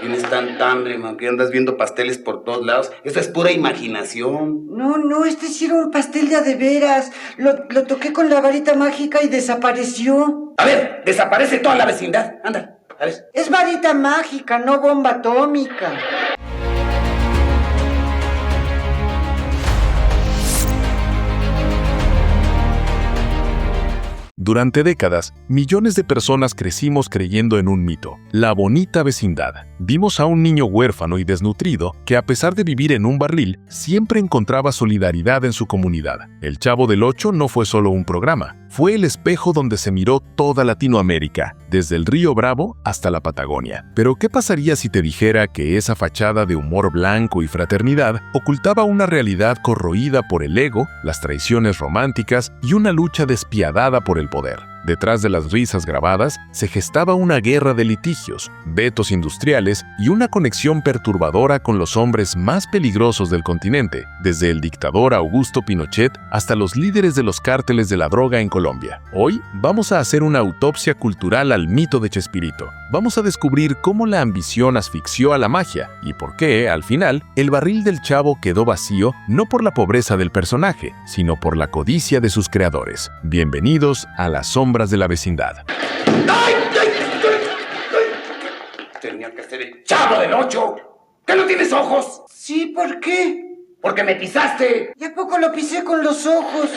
Tienes tanta hambre, man, que andas viendo pasteles por todos lados. Eso es pura imaginación. No, este sí era un pastel de veras. Lo toqué con la varita mágica y desapareció. A ver, desaparece toda la vecindad. Anda, a ver. Es varita mágica, no bomba atómica. Durante décadas, millones de personas crecimos creyendo en un mito, la bonita vecindad. Vimos a un niño huérfano y desnutrido que, a pesar de vivir en un barril, siempre encontraba solidaridad en su comunidad. El Chavo del Ocho no fue solo un programa, fue el espejo donde se miró toda Latinoamérica, desde el Río Bravo hasta la Patagonia. Pero ¿qué pasaría si te dijera que esa fachada de humor blanco y fraternidad ocultaba una realidad corroída por el ego, las traiciones románticas y una lucha despiadada por el poder? Detrás de las risas grabadas se gestaba una guerra de litigios, vetos industriales y una conexión perturbadora con los hombres más peligrosos del continente, desde el dictador Augusto Pinochet hasta los líderes de los cárteles de la droga en Colombia. Hoy vamos a hacer una autopsia cultural al mito de Chespirito. Vamos a descubrir cómo la ambición asfixió a la magia y por qué, al final, el barril del Chavo quedó vacío no por la pobreza del personaje, sino por la codicia de sus creadores. Bienvenidos a La Sombras de la Vecindad. ¡Ay! Tenía que ser el Chavo del Ocho. ¿Que no tienes ojos? Sí, ¿por qué? Porque me pisaste. ¿Y a poco lo pisé con los ojos?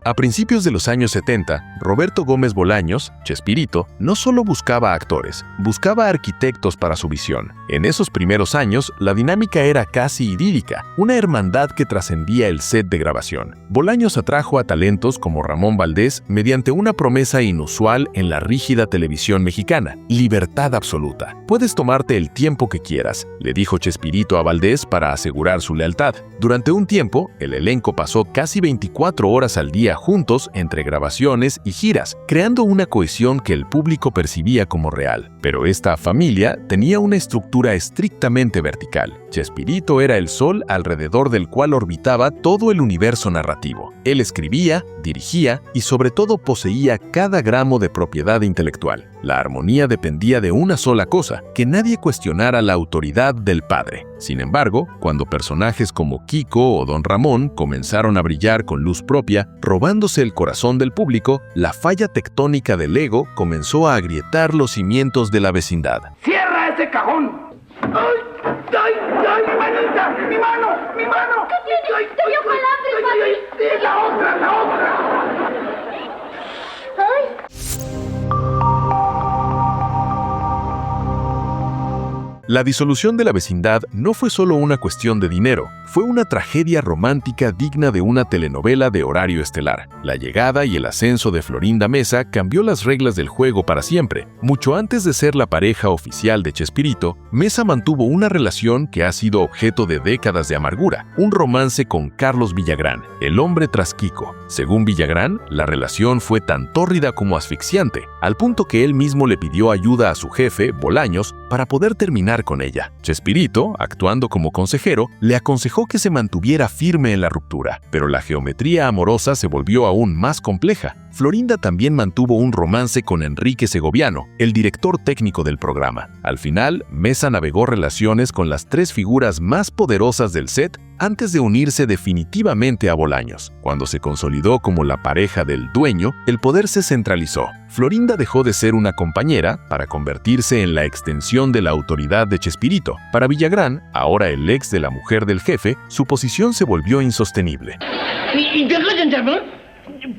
A principios de los años 70, Roberto Gómez Bolaños, Chespirito, no solo buscaba actores, buscaba arquitectos para su visión. En esos primeros años, la dinámica era casi idílica, una hermandad que trascendía el set de grabación. Bolaños atrajo a talentos como Ramón Valdés mediante una promesa inusual en la rígida televisión mexicana: libertad absoluta. Puedes tomarte el tiempo que quieras, le dijo Chespirito a Valdés para asegurar su lealtad. Durante un tiempo, el elenco pasó casi 24 horas al día juntos entre grabaciones y giras, creando una cohesión que el público percibía como real. Pero esta familia tenía una estructura estrictamente vertical. Chespirito era el sol alrededor del cual orbitaba todo el universo narrativo. Él escribía, dirigía y sobre todo poseía cada gramo de propiedad intelectual. La armonía dependía de una sola cosa: que nadie cuestionara la autoridad del padre. Sin embargo, cuando personajes como Kiko o Don Ramón comenzaron a brillar con luz propia, robándose el corazón del público, la falla tectónica del ego comenzó a agrietar los cimientos de la vecindad. ¡Cierra ese cajón! ¡Ay, mi manita! ¡Mi mano! ¿Qué tiene? ¿Te dio calambres, papi? ¡La otra! ¡Ay! La disolución de la vecindad no fue solo una cuestión de dinero, fue una tragedia romántica digna de una telenovela de horario estelar. La llegada y el ascenso de Florinda Mesa cambió las reglas del juego para siempre. Mucho antes de ser la pareja oficial de Chespirito, Mesa mantuvo una relación que ha sido objeto de décadas de amargura, un romance con Carlos Villagrán, el hombre tras Kiko. Según Villagrán, la relación fue tan tórrida como asfixiante, al punto que él mismo le pidió ayuda a su jefe, Bolaños, para poder terminar con ella. Chespirito, actuando como consejero, le aconsejó que se mantuviera firme en la ruptura, pero la geometría amorosa se volvió aún más compleja. Florinda también mantuvo un romance con Enrique Segoviano, el director técnico del programa. Al final, Mesa navegó relaciones con las tres figuras más poderosas del set antes de unirse definitivamente a Bolaños. Cuando se consolidó como la pareja del dueño, el poder se centralizó. Florinda dejó de ser una compañera para convertirse en la extensión de la autoridad de Chespirito. Para Villagrán, ahora el ex de la mujer del jefe, su posición se volvió insostenible. ¿Y te hago de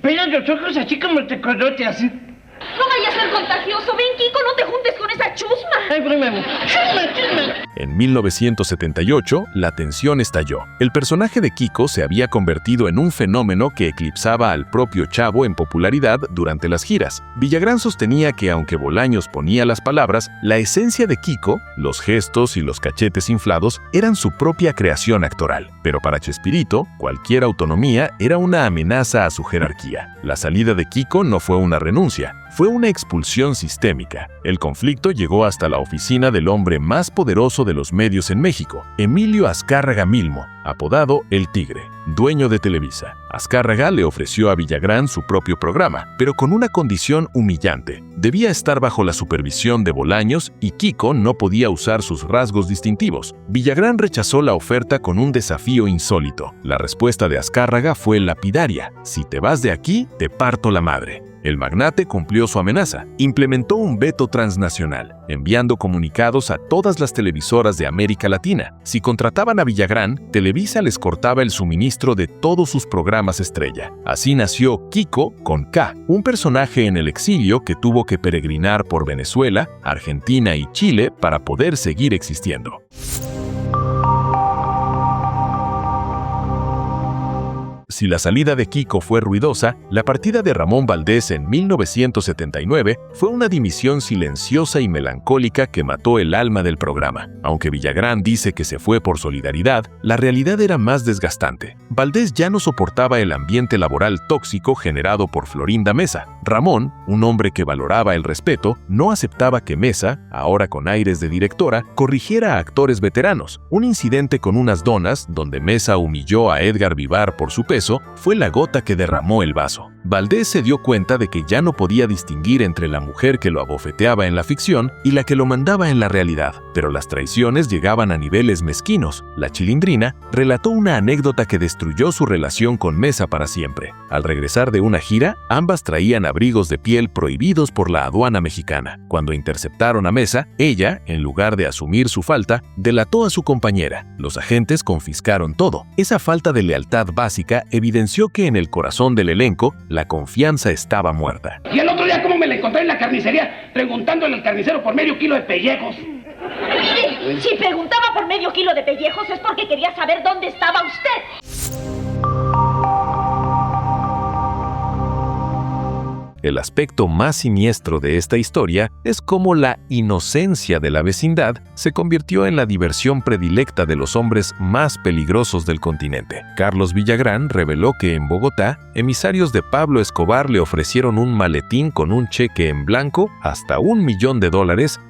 Pega los ojos así como te corote así. No vaya a ser contagioso. Ven, Kiko, no te juntes con esa chusma. Ay, broma. Chusma. En 1978, la tensión estalló. El personaje de Kiko se había convertido en un fenómeno que eclipsaba al propio Chavo en popularidad durante las giras. Villagrán sostenía que aunque Bolaños ponía las palabras, la esencia de Kiko, los gestos y los cachetes inflados, eran su propia creación actoral. Pero para Chespirito, cualquier autonomía era una amenaza a su jerarquía. La salida de Kiko no fue una renuncia, fue una expulsión sistémica. El conflicto llegó hasta la oficina del hombre más poderoso de los medios en México, Emilio Azcárraga Milmo, apodado El Tigre, dueño de Televisa. Azcárraga le ofreció a Villagrán su propio programa, pero con una condición humillante. Debía estar bajo la supervisión de Bolaños y Kiko no podía usar sus rasgos distintivos. Villagrán rechazó la oferta con un desafío insólito. La respuesta de Azcárraga fue lapidaria: si te vas de aquí, te parto la madre. El magnate cumplió su amenaza. Implementó un veto transnacional, enviando comunicados a todas las televisoras de América Latina. Si contrataban a Villagrán, Televisa les cortaba el suministro de todos sus programas estrella. Así nació Kiko con K, un personaje en el exilio que tuvo que peregrinar por Venezuela, Argentina y Chile para poder seguir existiendo. Si la salida de Kiko fue ruidosa, la partida de Ramón Valdés en 1979 fue una dimisión silenciosa y melancólica que mató el alma del programa. Aunque Villagrán dice que se fue por solidaridad, la realidad era más desgastante. Valdés ya no soportaba el ambiente laboral tóxico generado por Florinda Mesa. Ramón, un hombre que valoraba el respeto, no aceptaba que Mesa, ahora con aires de directora, corrigiera a actores veteranos. Un incidente con unas donas, donde Mesa humilló a Edgar Vivar por su peso, fue la gota que derramó el vaso. Valdés se dio cuenta de que ya no podía distinguir entre la mujer que lo abofeteaba en la ficción y la que lo mandaba en la realidad, pero las traiciones llegaban a niveles mezquinos. La Chilindrina relató una anécdota que destruyó su relación con Mesa para siempre. Al regresar de una gira, ambas traían abrigos de piel prohibidos por la aduana mexicana. Cuando interceptaron a Mesa, ella, en lugar de asumir su falta, delató a su compañera. Los agentes confiscaron todo. Esa falta de lealtad básica evidenció que en el corazón del elenco, la confianza estaba muerta. Y el otro día, ¿cómo me la encontré en la carnicería preguntándole al carnicero por medio kilo de pellejos? Mire, si preguntaba por medio kilo de pellejos es porque quería saber dónde estaba usted. El aspecto más siniestro de esta historia es cómo la inocencia de la vecindad se convirtió en la diversión predilecta de los hombres más peligrosos del continente. Carlos Villagrán reveló que en Bogotá, emisarios de Pablo Escobar le ofrecieron un maletín con un cheque en blanco hasta $1 millón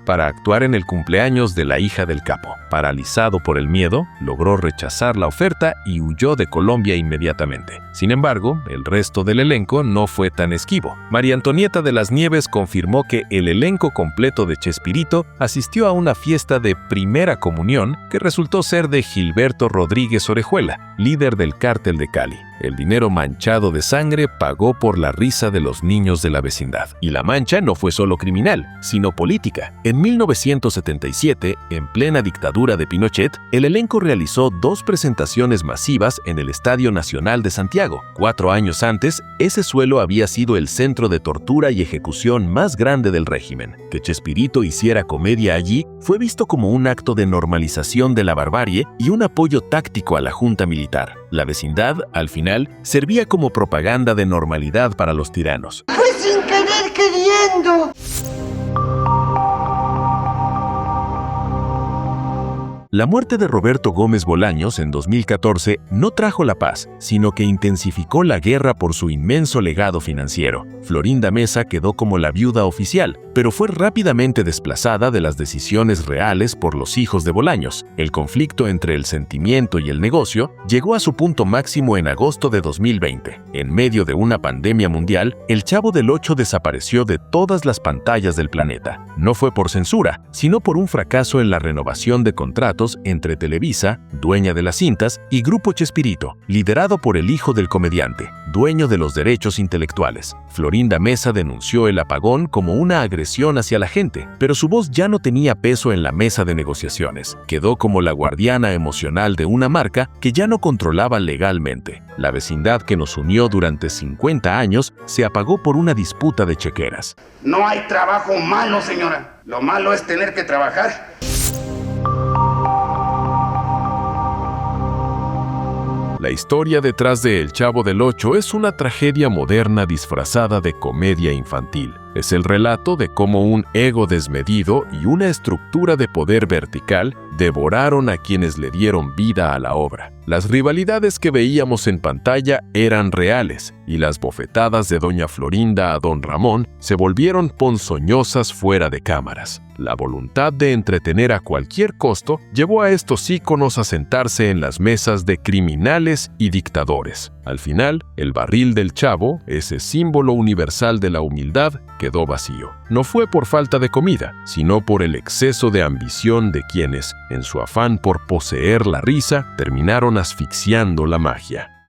para actuar en el cumpleaños de la hija del capo. Paralizado por el miedo, logró rechazar la oferta y huyó de Colombia inmediatamente. Sin embargo, el resto del elenco no fue tan esquivo. María Antonieta de las Nieves confirmó que el elenco completo de Chespirito asistió a una fiesta de primera comunión que resultó ser de Gilberto Rodríguez Orejuela, líder del Cártel de Cali. El dinero manchado de sangre pagó por la risa de los niños de la vecindad. Y la mancha no fue solo criminal, sino política. En 1977, en plena dictadura de Pinochet, el elenco realizó 2 presentaciones masivas en el Estadio Nacional de Santiago. 4 años antes, ese suelo había sido el centro de tortura y ejecución más grande del régimen. Que Chespirito hiciera comedia allí fue visto como un acto de normalización de la barbarie y un apoyo táctico a la junta militar. La vecindad, al final, servía como propaganda de normalidad para los tiranos. ¡Fue sin querer queriendo! La muerte de Roberto Gómez Bolaños en 2014 no trajo la paz, sino que intensificó la guerra por su inmenso legado financiero. Florinda Mesa quedó como la viuda oficial, pero fue rápidamente desplazada de las decisiones reales por los hijos de Bolaños. El conflicto entre el sentimiento y el negocio llegó a su punto máximo en agosto de 2020. En medio de una pandemia mundial, El Chavo del Ocho desapareció de todas las pantallas del planeta. No fue por censura, sino por un fracaso en la renovación de contratos entre Televisa, dueña de las cintas, y Grupo Chespirito, liderado por el hijo del comediante, dueño de los derechos intelectuales. Florinda Mesa denunció el apagón como una agresión hacia la gente, pero su voz ya no tenía peso en la mesa de negociaciones. Quedó como la guardiana emocional de una marca que ya no controlaba legalmente. La vecindad que nos unió durante 50 años se apagó por una disputa de chequeras. No hay trabajo malo, señora. Lo malo es tener que trabajar. La historia detrás de El Chavo del Ocho es una tragedia moderna disfrazada de comedia infantil. Es el relato de cómo un ego desmedido y una estructura de poder vertical devoraron a quienes le dieron vida a la obra. Las rivalidades que veíamos en pantalla eran reales y las bofetadas de doña Florinda a don Ramón se volvieron ponzoñosas fuera de cámaras. La voluntad de entretener a cualquier costo llevó a estos íconos a sentarse en las mesas de criminales y dictadores. Al final, el barril del Chavo, ese símbolo universal de la humildad, quedó vacío. No fue por falta de comida, sino por el exceso de ambición de quienes, en su afán por poseer la risa, terminaron asfixiando la magia.